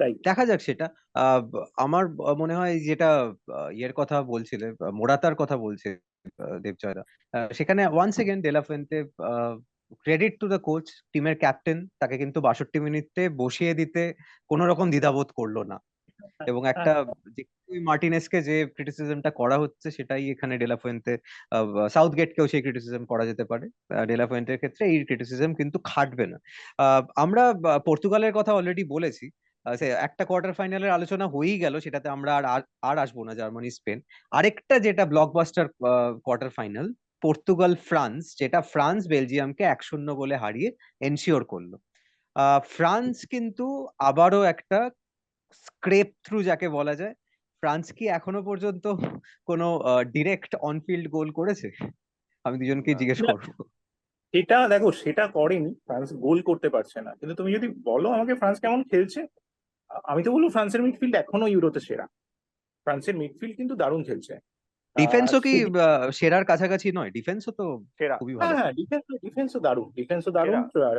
তাই দেখা যাক সেটা। আমার মনে হয় যেটা ইয়ের কথা বলছিলে, মোরাতার কথা বলছে দেবজয়দা, সেখানে once again de la Fuente, credit to the coach, টিমের ক্যাপ্টেন, তাকে কিন্তু 62 মিনিটে বসিয়ে দিতে কোনো রকম দ্বিধাবোধ করলো না। এবং একটা যে মার্টিনেসকে যে ক্রিটিসিজমটা করা হচ্ছে সেটাই এখানে ডেলা ফুয়েন্তে, সাউথগেটকেও সেই ক্রিটিসিজম করা যেতে পারে। ডেলা ফুয়েন্টের ক্ষেত্রে এই ক্রিটিসিজম কিন্তু খাটবে না। আমরা পর্তুগালের কথা অলরেডি বলেছি। সে একটা কোয়ার্টার ফাইনালের আলোচনা হয়েই গেল, সেটাতে আমরা আর আর আর আসবো না। জার্মানি স্পেন, আরেকটা যেটা blockbuster quarter final, Portugal France, যেটা ফ্রান্স বেলজিয়ামকে 1-0 গোলে হারিয়ে এনশিওর করলো। ফ্রান্স কিন্তু আবারও একটা স্ক্রেপ থ্রু যাকে বলা যায়। ফ্রান্স কি এখনো পর্যন্ত কোনো ডিরেক্ট অনফিল্ড গোল করেছে? আমি দুজনকে না, জিজ্ঞেস না, করবো। এটা দেখো, সেটা করেনি, ফ্রান্স গোল করতে পারছে না। কিন্তু তুমি যদি বলো আমাকে ফ্রান্স কেমন খেলছে, আমি তো বলবো ফ্রান্সের মিডফিল্ড এখনো ইউরোতে সেরা। ফ্রান্সের মিডফিল্ড কিন্তু দারুণ খেলছে। ডিফেন্সও কি সেদিক, সেরার কাছাকাছি নয়? ডিফেন্সও তো সেরা খুবই হ্যাঁ ভালো। হ্যাঁ, ডিফেন্সও দারুণ, ডিফেন্সও দারুণ। সেরা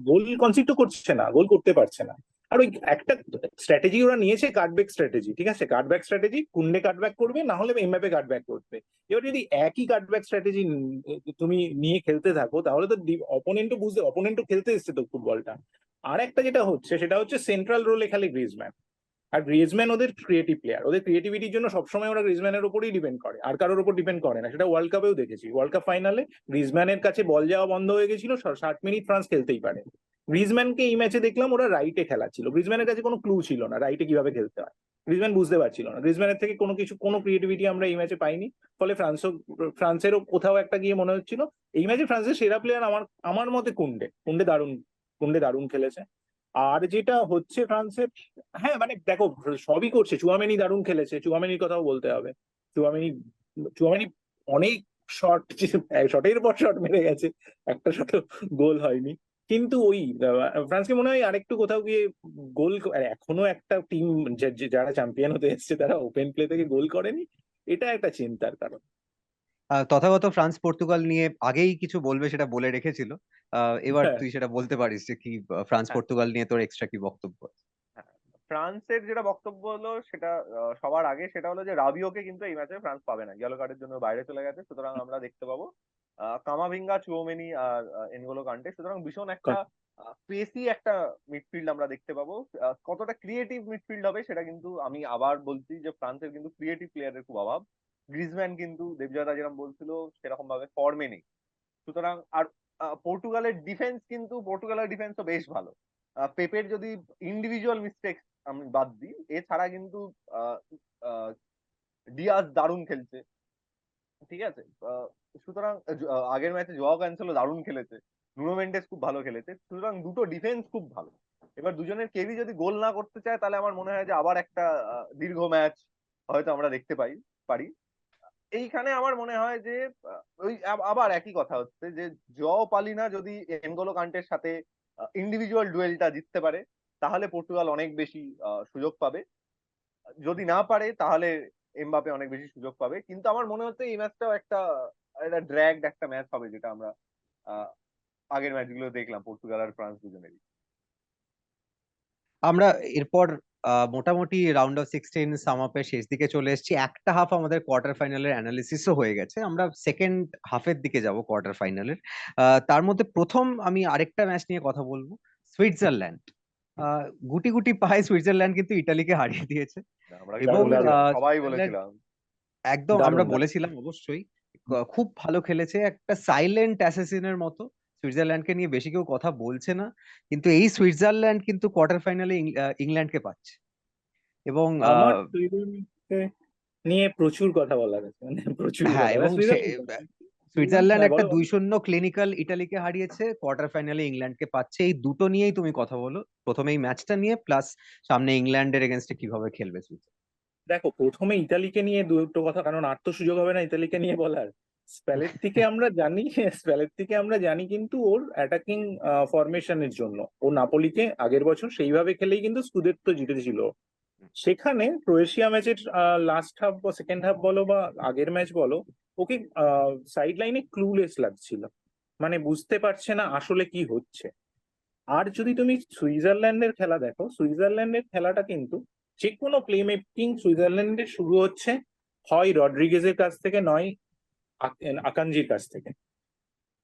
গোল কনসিডও করছে না, গোল করতে পারছে না। আর ওই একটা স্ট্র্যাটেজি ওরা নিয়েছে, কাটব্যাক স্ট্র্যাটেজি, ঠিক আছে, কাটব্যাক স্ট্র্যাটেজি, কুন্ডে কাটব্যাক করবে, না হলে এমবাপে কাটব্যাক করবে। এবার যদি একই কাটব্যাক স্ট্র্যাটেজি তুমি নিয়ে খেলতে থাকো, তাহলে তো অপোনেন্টও খেলতে এসছে তো ফুটবলটা। আর একটা যেটা হচ্ছে সেটা হচ্ছে সেন্ট্রাল রোলে খালি গ্রিজম্যান। আর গ্রিজম্যান ওদের ক্রিয়েটিভ প্লেয়ার, ওদের ক্রিয়েটিভিটির জন্য সবসময় ওরা গ্রিজম্যানের উপরই ডিপেন্ড করে, আর কারোর উপর ডিপেন্ড করে না। সেটা ওয়ার্ল্ড কাপেও দেখেছি, ওয়ার্ল্ড কাপ ফাইনালে গ্রিজম্যানের কাছে বল যাওয়া বন্ধ হয়ে গেছিল, 60 মিনিট ফ্রান্স খেলতেই পারে। গ্রিজম্যানকে এই ম্যাচে দেখলাম ওরা রাইটে খেলা ছিল, গ্রিজম্যানের কাছে কোনো ক্লু ছিল না রাইটে কিভাবে খেলতে হয়। গ্রিজম্যান বুঝতে পারছিল না, গ্রিজম্যানের থেকে কোনো ক্রিয়েটিভিটি আমরা এই ম্যাচে পাইনি। ফলে ফ্রান্সেরও কোথাও একটা গিয়ে মনে হচ্ছিল এই ম্যাচে ফ্রান্সের সেরা প্লেয়ার আমার আমার মতে কুন্ডে দারুণ খেলেছে। আর যেটা হচ্ছে ফ্রান্সের, হ্যাঁ মানে দেখো, সবই করছে। চুয়ামেনি দারুণ খেলেছে, চুয়ামেনির কথাও বলতে হবে। চুয়ামেনি চুয়ামেনি অনেক শট, শটের পর শট মেরে গেছে, একটা শটও গোল হয়নি। কিন্তু ওই ফ্রান্সকে মনে হয় আরেকটু কোথাও গিয়ে গোল, এখনো একটা টিম যারা চ্যাম্পিয়ন হতে এসছে তারা ওপেন প্লে থেকে গোল করেনি, এটা একটা চিন্তার কারণ। তথাগত ফ্রান্স পর্তুগাল নিয়ে আগেই কিছু বলবে সেটা বলে রেখেছিল। এবার হ্যাঁ, তুই সেটা বলতে পারিস যে কি, ফ্রান্স হ্যাঁ, পর্তুগাল নিয়ে তোর এক্সট্রা কি বক্তব্য? হ্যাঁ। ফ্রান্সের যেটা বক্তব্য হলো সেটা সবার আগে সেটা হলো যে রাবিওকে কিন্তু এই ম্যাচে ফ্রান্স পাবে না, ইয়েলো কার্ডের জন্য বাইরে চলে গেছে। সুতরাং আমরা দেখতে পাবো কামাভিঙ্গা, চুওমেনি আর এনগোলো কান্টে। সুতরাং ভীষণ একটা পেসি একটা মিডফিল্ড আমরা দেখতে পাবো। কতটা ক্রিয়েটিভ মিডফিল্ড হবে সেটা কিন্তু আমি আবার বলছি যে ফ্রান্সের কিন্তু ক্রিয়েটিভ প্লেয়ারের খুব অভাব। গ্রিজম্যান কিন্তু দেবজয়দা যেরকম বলছিল সেরকম ভাবে ফর্মে নেই। সুতরাং আর পর্তুগালের ডিফেন্সও বেশ ভালো। পেপের যদি ইন্ডিভিজুয়াল মিস্টেক আমি বাদ দিই, এছাড়া কিন্তু আহ, আহ, ডিয়াজ দারুণ খেলছে, ঠিক আছে। সুতরাং আগের ম্যাচে জোয়াও ক্যানসেলো দারুণ খেলেছে, নুনো মেন্ডেস খুব ভালো খেলেছে। সুতরাং দুটো ডিফেন্স খুব ভালো। এবার দুজনের কেউই যদি গোল না করতে চায়, তাহলে আমার মনে হয় যে আবার একটা দীর্ঘ ম্যাচ হয়তো আমরা দেখতে পারি। এইখানে আমার মনে হয় যে ওই আবার একই কথা হচ্ছে যে জও পালিনা যদি এনগোলো কান্টের সাথে ইন্ডিভিজুয়াল ডুয়েলটা জিততে পারে, তাহলে পর্তুগাল অনেক বেশি সুযোগ পাবে। যদি না পারে তাহলে এমবাপে অনেক বেশি সুযোগ পাবে। কিন্তু আমার মনে হচ্ছে এই ম্যাচটাও একটা একটা ড্র্যাগড একটা ম্যাচ হবে, যেটা আমরা আহ, আগের ম্যাচগুলো দেখলাম পর্তুগাল আর ফ্রান্স দুজনেরই। আমরা এরপর মোটামুটি রাউন্ড অফ 16 সাম আপের শেষ দিকে চলে এসেছি। একটা হাফ আমাদের কোয়ার্টার ফাইনালের অ্যানালিসিসও হয়ে গেছে, আমরা সেকেন্ড হাফের দিকে যাব কোয়ার্টার ফাইনালের। তার মধ্যে প্রথম আমি আরেকটা ম্যাচ নিয়ে কথা বলবো, সুইজারল্যান্ড। গুটি গুটি পায়ে সুইজারল্যান্ড কিন্তু ইটালিকে হারিয়ে দিয়েছে। আমরা কিন্তু এবং দারুণ দারুণ বলেছিলাম, সবাই সুইজারল্যান্ড বলেছিলাম। একদম আমরা দারুণ দারুণ। বলেছিলাম অবশ্যই, খুব ভালো খেলেছে, একটা সাইলেন্ট অ্যাসাসিনের মতো সুইজারল্যান্ডকে নিয়ে বেশি কেউ কথা বলছে না, কিন্তু এই সুইজারল্যান্ড কিন্তু কোয়ার্টার ফাইনালে ইংল্যান্ডকে পাচ্ছে। এবং আমার সুইজারল্যান্ডকে নিয়ে প্রচুর কথা বলার আছে, মানে প্রচুর হ্যাঁ, কথা এবং সুইজারল্যান্ড। সুইজারল্যান্ড হ্যাঁ একটা বলো বলো। 2-0 ক্লিনিক্যাল ইটালিকে হারিয়েছে, কোয়ার্টার ফাইনালে ইংল্যান্ডকে পাচ্ছে। এই দুটো নিয়েই তুমি কথা বলো, প্রথমে এই ম্যাচটা নিয়ে, প্লাস সামনে ইংল্যান্ডের এগেনস্টে কিভাবে খেলবে সুইজারল্যান্ড। দেখো, প্রথমে ইতালিকে নিয়ে দুটো কথা, কারণ আর তো সুযোগ হবে না ইতালিকে নিয়ে বলার। স্প্যালেত্তিকে আমরা জানি, স্প্যালেত্তিকে আমরা জানি কিন্তু ওর অ্যাটাকিং ফরমেশনের জন্য। ও নাপোলিকে আগের বছর সেইভাবে খেলেই কিন্তু স্কুদেত্তো জিতেছিল। সেখানে ক্রোয়েশিয়া ম্যাচের লাস্ট হাফ বা সেকেন্ড হাফ বলো বা আগের ম্যাচ বলো, ওকে সাইড লাইনে ক্লুলেস লাগছিল, মানে বুঝতে পারছে না আসলে কি হচ্ছে। আর যদি তুমি সুইজারল্যান্ডের খেলা দেখো, সুইজারল্যান্ডের খেলাটা কিন্তু যে কোনো প্লে মেকিং সুইজারল্যান্ডের শুরু হচ্ছে হয় রড্রিগেজের কাছ থেকে, নয় আকানজির কাছ থেকে।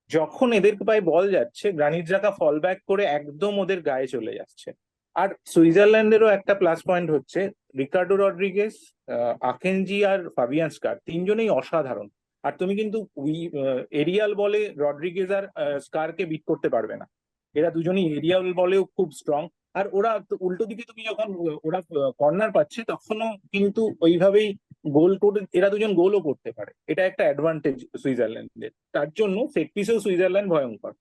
যখন এদের পায়ে বল যাচ্ছে, গ্রানিট জাকা ফল ব্যাক করে একদম ওদের গায়ে চলে যাচ্ছে। আর সুইজারল্যান্ডেরও একটা প্লাস পয়েন্ট হচ্ছে রিকার্ডো রড্রিগেজ, আকেনজি আর ফাবিয়ান স্কার তিনজনেই অসাধারণ। আর তুমি কিন্তু এরিয়াল বলে রড্রিগেজ আর স্কারকে বিট করতে পারবে না। এরা দুজনেই এরিয়াল বলেও খুব স্ট্রং। আর ওরা তো উল্টো দিকে তুমি যখন ওরা কর্নার পাচ্ছে তখনও কিন্তু ওইভাবেই গোল করে, এরা দুজন গোলও করতে পারে। এটা একটা অ্যাডভান্টেজ সুইজারল্যান্ডের, তার জন্য সেট পিসেও সুইজারল্যান্ড ভয়ঙ্কর।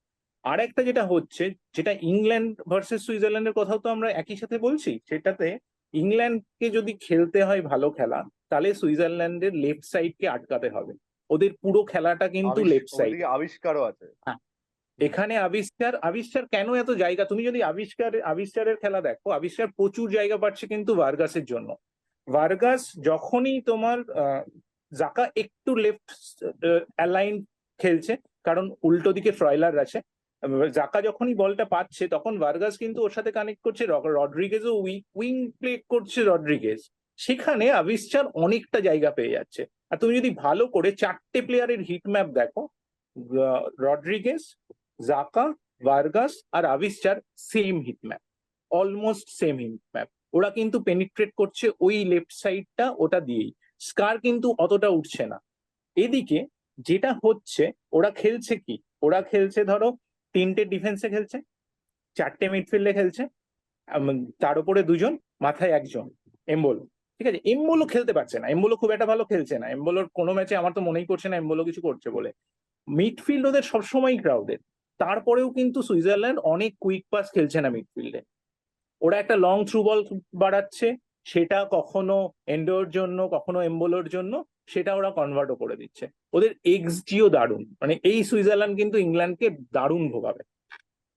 আর একটা যেটা হচ্ছে, যেটা ইংল্যান্ড ভার্সেস সুইজারল্যান্ডের কথাও তো আমরা একই সাথে বলছি, সেটাতে ইংল্যান্ডকে যদি খেলতে হয় ভালো খেলা, তাহলে সুইজারল্যান্ডের লেফট সাইডকে আটকাতে হবে। ওদের পুরো খেলাটা কিন্তু লেফট সাইড। ওইদিকে আবিষ্কারও আছে। এখানে আবিষ্কার, আবিষ্কার কেন এত জায়গা, তুমি যদি আবিষ্কারের খেলা দেখো, আবিষ্কার প্রচুর জায়গা পাচ্ছে কিন্তু ভার্গাসের জন্য। ভার্গাস যখনই তোমার জাকা একটু লেফট অ্যালাইন খেলছে, কারণ উল্টো দিকে ফ্রয়লার আছে, জাকা যখনই বলটা পাচ্ছে তখন ভার্গাস কিন্তু ওর সাথে কানেক্ট করছে, রড্রিগেজও উইং প্লে করছে রড্রিগেজ। সেখানে আবিষ্কার অনেকটা জায়গা পেয়ে যাচ্ছে। আর তুমি যদি ভালো করে চারটে প্লেয়ারের হিট ম্যাপ দেখো, রড্রিগেজ, জাকা, ভার্গাস আর আবিষ্কার same hit map, almost same hit map. ওরা কিন্তু পেনিট্রেট করছে ওই লেফট সাইডটা, ওটা দিয়েই। স্কার কিন্তু অতটা উঠছে না। এদিকে যেটা হচ্ছে, ওরা খেলছে কি, ওরা খেলছে ধরো তিনটে ডিফেন্সে খেলছে, চারটে মিডফিল্ডে খেলছে, তার উপরে দুজন, মাথায় একজন, এমবোলো। ঠিক আছে, এমবোলো খেলতে পারছে না, এমবোলো খুব একটা ভালো খেলছে না, এমবোলোর কোনো ম্যাচে আমার তো মনেই করছে না এমবোলো কিছু করছে বলে। মিডফিল্ড ওদের সবসময় ক্রাউডেড। তারপরেও কিন্তু সুইজারল্যান্ড অনেক কুইক পাস খেলছে না মিডফিল্ডে। ওরা একটা লং থ্রু বল বাড়াচ্ছে, সেটা কখনো এন্ডোর জন্য, কখনো এমবোলোর জন্য, সেটা ওরা কনভার্টও করে দিচ্ছে। ওদের এক্সজিও দারুণ, মানে এই সুইজারল্যান্ড কিন্তু ইংল্যান্ডকে দারুণ ভোগাবে।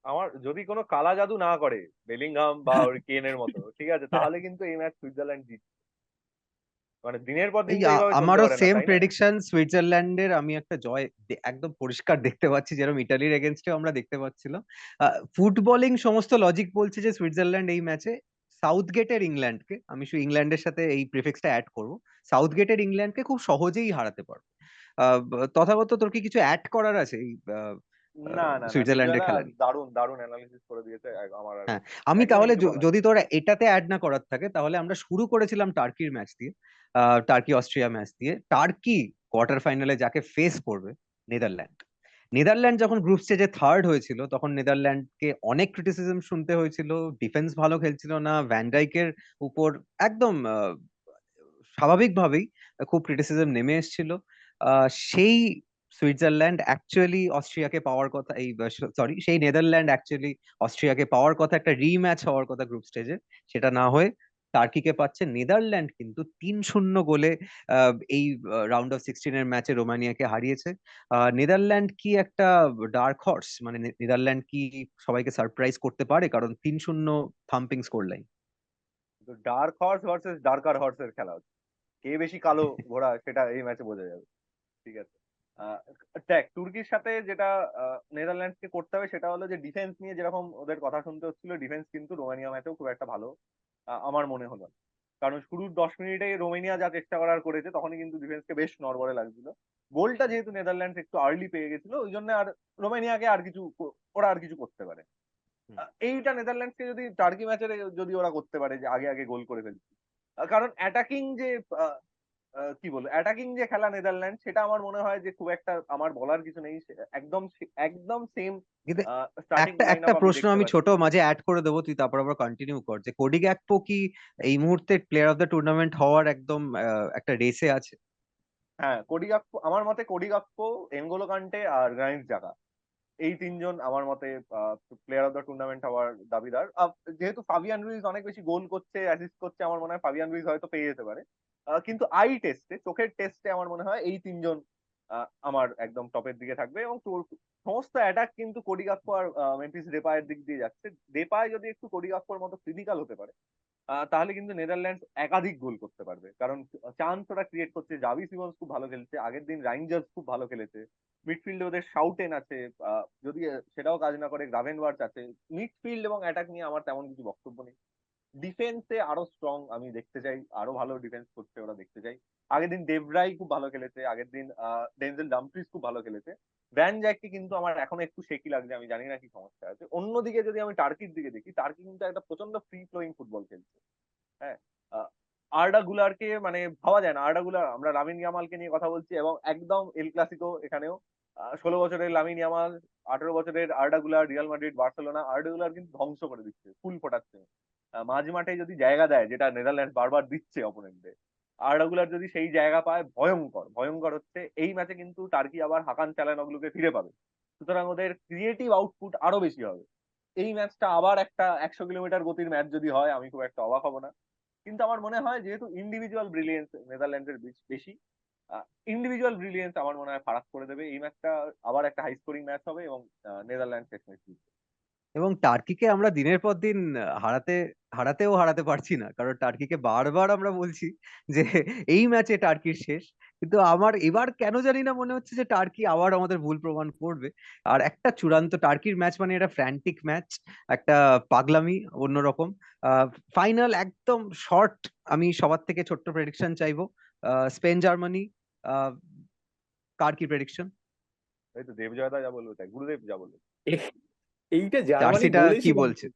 আমার যদি কোনো কালা জাদু না করে বেলিংহাম বা ওই কেনের মতো, ঠিক আছে, তাহলে কিন্তু এই ম্যাচ সুইজারল্যান্ড জিতবে। মানে দিনের পর দিন এই তো এইভাবে চলতে আমারও পারে না, সেম তাই না? প্রেডিকশন, সুইজারল্যান্ডের আমি একটা জয় একদম পরিষ্কার দেখতে পাচ্ছি, যেরকম ইটালির এগেনস্টেও আমরা দেখতে পাচ্ছিলাম। ফুটবলিং সমস্ত লজিক বলছে যে সুইজারল্যান্ড এই ম্যাচে সাউথগেটের ইংল্যান্ডকে, আমি শুধু ইংল্যান্ডের সাথে এই প্রিফিক্সটা অ্যাড করব, সাউথগেটের ইংল্যান্ডকে খুব সহজেই হারাতে পারবে। তথাগত তোর কি কিছু অ্যাড করার আছে এই না না না, সুইজারল্যান্ডের নির্জলা খেলা নিয়ে? দারুণ দারুণ অ্যানালিসিস করে দিয়েছে, আমার আর হ্যাঁ, আমি একদমই তাহলে কিছু বলার যদি নেই। তোরা এটাতে অ্যাড না করার থাকে, তাহলে আমরা শুরু করেছিলাম টার্কির ম্যাচ দিয়ে, টার্কি অস্ট্রিয়া ম্যাচ দিয়ে। টার্কি কোয়ার্টার ফাইনালে যাকে ফেস করবে, নেদারল্যান্ড। নেদারল্যান্ড যখন গ্রুপ স্টেজে থার্ড হয়েছিল, তখন নেদারল্যান্ডকে অনেক ক্রিটিসিজম শুনতে হয়েছিল, ডিফেন্স ভালো খেলছিল না, ভ্যানডাইকের উপর একদম স্বাভাবিকভাবেই খুব ক্রিটিসিজম নেমে এসেছিল। সেই সুইজারল্যান্ড অ্যাকচুয়ালি অস্ট্রিয়াকে পাওয়ার কথা, এই সরি, সেই নেদারল্যান্ড অ্যাকচুয়ালি অস্ট্রিয়াকে পাওয়ার কথা, একটা রিম্যাচ হওয়ার কথা গ্রুপ স্টেজে, সেটা না হয়ে টার্কিকে পাচ্ছে। নেদারল্যান্ড কিন্তু 3-0 গোলে এই রাউন্ড অফ 16-এর ম্যাচে রোমানিয়াকে হারিয়েছে। নেদারল্যান্ড কি একটা ডার্ক হর্স, মানে নেদারল্যান্ড কি সবাইকে সারপ্রাইজ করতে পারে? কারণ 3-0 thumping score line. Dark horse versus darker horse এর খেলা হচ্ছে, কে বেশি কালো ঘোড়া সেটা এই ম্যাচে বোঝা যাবে। ঠিক আছে, আহ, দেখ তুর্কির সাথে যেটা নেদারল্যান্ডস কে করতে হবে সেটা হলো যে ডিফেন্স নিয়ে যেরকম ওদের কথা শুনতে হচ্ছিল, ডিফেন্স কিন্তু রোমানিয়া ম্যাচেও খুব একটা ভালো আমার মনে হলো না। কারণ শুরুর 10 মিনিটে রোমানিয়া যা চেষ্টা করার করেছে, তখনই কিন্তু ডিফেন্সকে বেশ নড়বড়ে লাগছিল। গোলটা যেহেতু নেদারল্যান্ডস একটু আর্লি পেয়ে গেছিল, ওই জন্য আর রোমানিয়াকে আর কিছু ওরা আর কিছু করতে পারে। এইটা নেদারল্যান্ডসকে যদি টার্কি ম্যাচে যদি ওরা করতে পারে যে আগে আগে গোল করে ফেলছে, কারণ অ্যাটাকিং যে কি বলবো, অ্যাটাকিং যে খেলা নেদারল্যান্ড, সেটা আমার মনে হয় যে খুব একটা আমার বলার কিছু নেই। একদম সেম কিন্তু স্টার্টিং একটা লাইন একটা আপ আমি প্রশ্ন দেখতে আমি ছোট পাচ্ছি। মাঝে অ্যাড করে দেবো, তুই তারপর আবার কন্টিনিউ কর, যে কোডি গ্যাকপো কি এই মুহূর্তে প্লেয়ার অফ দ্য টুর্নামেন্ট হওয়ার একদম একটা রেসে আছে? হ্যাঁ, কোডি গাকপো আমার মতে, কোডি গাকপো, এনগোলো কান্টে আর গ্রানিট জাকা, এই তিনজন আমার মতে প্লেয়ার অফ দ্য টুর্নামেন্ট হওয়ার দাবিদার। যেহেতু ফাবিয়ান রুইজ অনেক বেশি গোল করছে, অ্যাসিস্ট করছে, আমার মনে হয় ফাবিয়ান রুইজ হয়তো পেয়ে যেতে পারে। কিন্তু আই টেস্টে, চোখের টেস্টে আমার মনে হয় এই তিনজন আমার একদম টপের দিকে থাকবে। এবং সমস্ত অ্যাটাক কিন্তু কোডি গাকপো আর মেম্ফিস ডেপায়ের দিক দিয়ে যাচ্ছে। ডেপায় যদি একটু কোডি গাকপোর মতো ফিজিক্যাল হতে পারে, তাহলে কিন্তু নেদারল্যান্ডস একাধিক গোল করতে পারবে। কারণ চান্স ওরা ক্রিয়েট করছে। জাভি সিমন্স খুব ভালো খেলছে, আগের দিন রাইঞ্জার্স খুব ভালো খেলেছে। মিডফিল্ডে ওদের শাউটেন আছে, যদি সেটাও কাজ না করে গ্রাভেনবার্চ আছে। মিডফিল্ড এবং অ্যাটাক নিয়ে আমার তেমন কিছু বক্তব্য নেই। ডিফেন্সে আরো স্ট্রং আমি দেখতে চাই, আরো ভালো ডিফেন্স করতে ওরা দেখতে চাই। আগের দিন ডেভরাই খুব ভালো খেলেছে, আগের দিন ডেনজেল ডামফ্রিজ খুব ভালো খেলেছে। ভ্যান জ্যাককে কিন্তু আমার এখন একটু শেকি লাগছে, আমি জানি না কি সমস্যা আছে। অন্যদিকে যদি আমি টার্কির দিকে দেখি, টার্কি কিন্তু একটা প্রচন্ড ফ্রি ফ্লোয়িং ফুটবল খেলছে। হ্যাঁ, আর্ডা গুলারকে মানে ভাবা যায় না। আর্ডা গুলার, আমরা লামিন ইয়ামালকে নিয়ে কথা বলছি এবং একদম এল ক্লাসিকো এখানেও 16 বছরের লামিন ইয়ামাল, 18 বছরের আর্ডা গুলার, রিয়াল মাদ্রিদ, বার্সেলোনা, আর্ডা গুলার কিন্তু ধ্বংস করে দিচ্ছে, ফুল ফোটাচ্ছে। মাঝ মাঠে যদি জায়গা দেয়, যেটা নেদারল্যান্ড বারবার দিচ্ছে অপোনেন্টদের, আর্ডা গুলার যদি সেই জায়গা পায়, ভয়ঙ্কর ভয়ঙ্কর হচ্ছে। এই ম্যাচে কিন্তু টার্কি আবার হাকান চালানগুলোকে ফিরে পাবে, সুতরাং ওদের ক্রিয়েটিভ আউটপুট আরো বেশি হবে। এই ম্যাচটা আবার একটা 100 কিলোমিটার গতির ম্যাচ যদি হয়, আমি খুব একটা অবাক হব না। কিন্তু আমার মনে হয় যেহেতু ইন্ডিভিজুয়াল ব্রিলিয়েন্স নেদারল্যান্ডের বেশি, ইন্ডিভিজুয়াল ব্রিলিয়েন্স আমার মনে হয় ফারাক করে দেবে। এই ম্যাচটা আবার একটা হাই স্কোরিং ম্যাচ হবে এবং নেদারল্যান্ড শেষমেশ জিতবে। এবং টার্কিকে আমরা দিনের পর দিন হারাতেও হারাতে পারছি না, কারণ টার্কিকে বারবার আমরা বলছি যে এই ম্যাচে টার্কির শেষ। কিন্তু আমার এবার কেন জানি না মনে হচ্ছে যে টার্কি আবার আমাদের ভুল প্রমাণ করবে। আর একটা চূড়ান্ত টার্কির ম্যাচ মানে এটা ফ্র্যান্টিক ম্যাচ, একটা পাগলামি অন্যরকম। ফাইনাল একদম শর্ট। আমি সবার থেকে ছোট্ট প্রেডিকশন চাইবো। Spain Germany. আহ কার কি প্রেডিকশন? এই তো দেবজয়দা যা বলবে তাই, গুরুদেব যা বলবে। এইটা জার্মানি জার্সিটা কি বলেছিলাম, বলছে?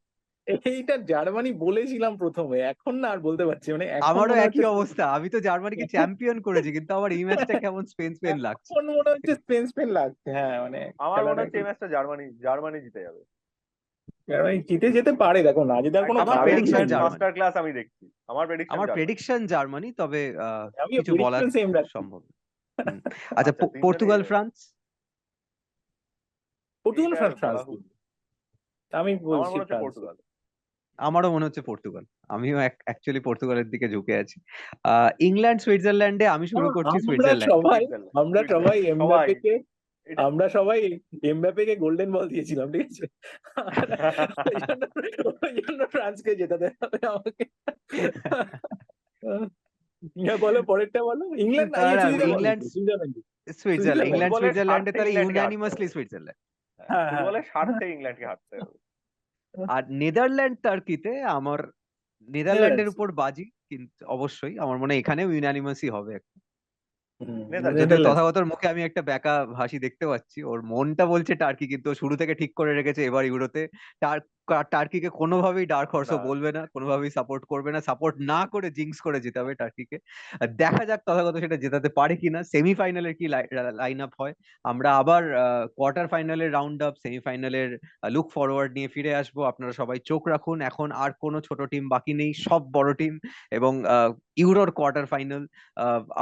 এইটা জার্মানি বলেছিলাম প্রথমে, এখন না আর বলতে পারছি, মানে এখন আমারও মনে একই হচ্ছে অবস্থা, আমি তো জার্মানিকে চ্যাম্পিয়ন করেছি, কিন্তু আমার এই ম্যাচটা কেমন স্পেন স্পেন লাগছে। এখন মনে হচ্ছে স্পেন স্পেন লাগছে। হ্যাঁ মানে আমার মনে খেলাটা হচ্ছে একটু এই ম্যাচটা জার্মানি জার্মানি জিতে যাবে। জার্মানি জিতে যেতে পারে, দেখো না জেতার কোনো আমার কারণ প্রেডিকশন নেই। জার্মানি। মাস্টার ক্লাস আমি দেখছি। আমার প্রেডিকশন আমার জার্মানি। প্রেডিকশন জার্মানি, তবে আমিও কিছু বলা প্রেডিকশন সেম রাখছি। সম্ভব না। হুম। আচ্ছা, আচ্ছা, তিনজনই পর্তুগাল ফ্রান্স। পর্তুগাল এইটা ফ্রান্স বলা খুব, আমি আমার বলছি মনে হচ্ছে ফ্রান্স। পর্তুগাল। আমারও মনে হচ্ছে পর্তুগাল। আমিও অ্যাকচুয়ালি পর্তুগালের দিকে ঝুঁকে আছি। ইংল্যান্ড সুইজারল্যান্ডে আমি শুরু করছি আমরা সুইজারল্যান্ড। সবাই সুইজারল্যান্ড, আমরা সবাই সুইজারল্যান্ড সবাই এমবাপ্পেকে এটা। আমরা সবাই এমবাপ্পেকে গোল্ডেন বল দিয়েছিলাম, ঠিক আছে? আর ওই জন্য ফ্রান্সকে জেতাতে হবে আমাকে। বলো পরেরটা, বলো। ইংল্যান্ড না, সুইজারল্যান্ড ইংল্যান্ড জিতবে, সুইজারল্যান্ড জিতবে, সুইজারল্যান্ড, সুইজারল্যান্ড ইংল্যান্ড জিতবে। ফুটবলের সুইজারল্যান্ডে স্বার্থে তাহলে ইংল্যান্ডকে হারতে ইউনানিমাসলি হবে। সুইজারল্যান্ড। হ্যাঁ হ্যাঁ ফুটবলের স্বার্থে ইংল্যান্ডকে হারতে হবে। আর নেদারল্যান্ড টার্কিতে আমার নেদারল্যান্ডের নেদারল্যান্ডস। উপর বাজি, কিন্তু অবশ্যই আমার মনে হয় এখানেও ইউনানিমাসই হবে। যদিও নেদারল্যান্ড। নেদারল্যান্ডস। তথাগতর মুখে আমি একটা ব্যাকা হাসি দেখতে পাচ্ছি, ওর মনটা বলছে টার্কি, কিন্তু ও শুরু থেকে ঠিক করে রেখেছে এবার ইউরোতে টার্কিকে কোনোভাবেই ডার্ক হর্সও না, বলবে না, কোনোভাবেই সাপোর্ট করবে না, সাপোর্ট না করে জিংস করে জেতাবে টার্কিকে। আর দেখা যাক তথাগত সেটা জেতাতে পারে কিনা। সেমিফাইনালের কি লাইন আপ হয়। আমরা আবার কোয়ার্টার ফাইনালের রাউন্ড আপ, সেমিফাইনালের লুক ফরওয়ার্ড নিয়ে ফিরে আসবো। আপনারা সবাই চোখ রাখুন, এখন আর কোনো ছোট টিম বাকি নেই, সব বড় টিম। এবং ইউরোর কোয়ার্টার ফাইনাল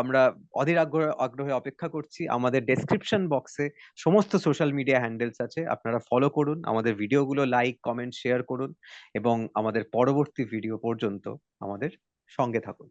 আমরা অধীর আগ্রহে অপেক্ষা করছি। আমাদের ডেসক্রিপশন বক্সে সমস্ত সোশ্যাল মিডিয়া হ্যান্ডেলস আছে, আপনারা ফলো করুন, আমাদের ভিডিওগুলো লাইক কমেন্ট শেয়ার করুন এবং আমাদের পরবর্তী ভিডিও পর্যন্ত আমাদের সঙ্গে থাকুন।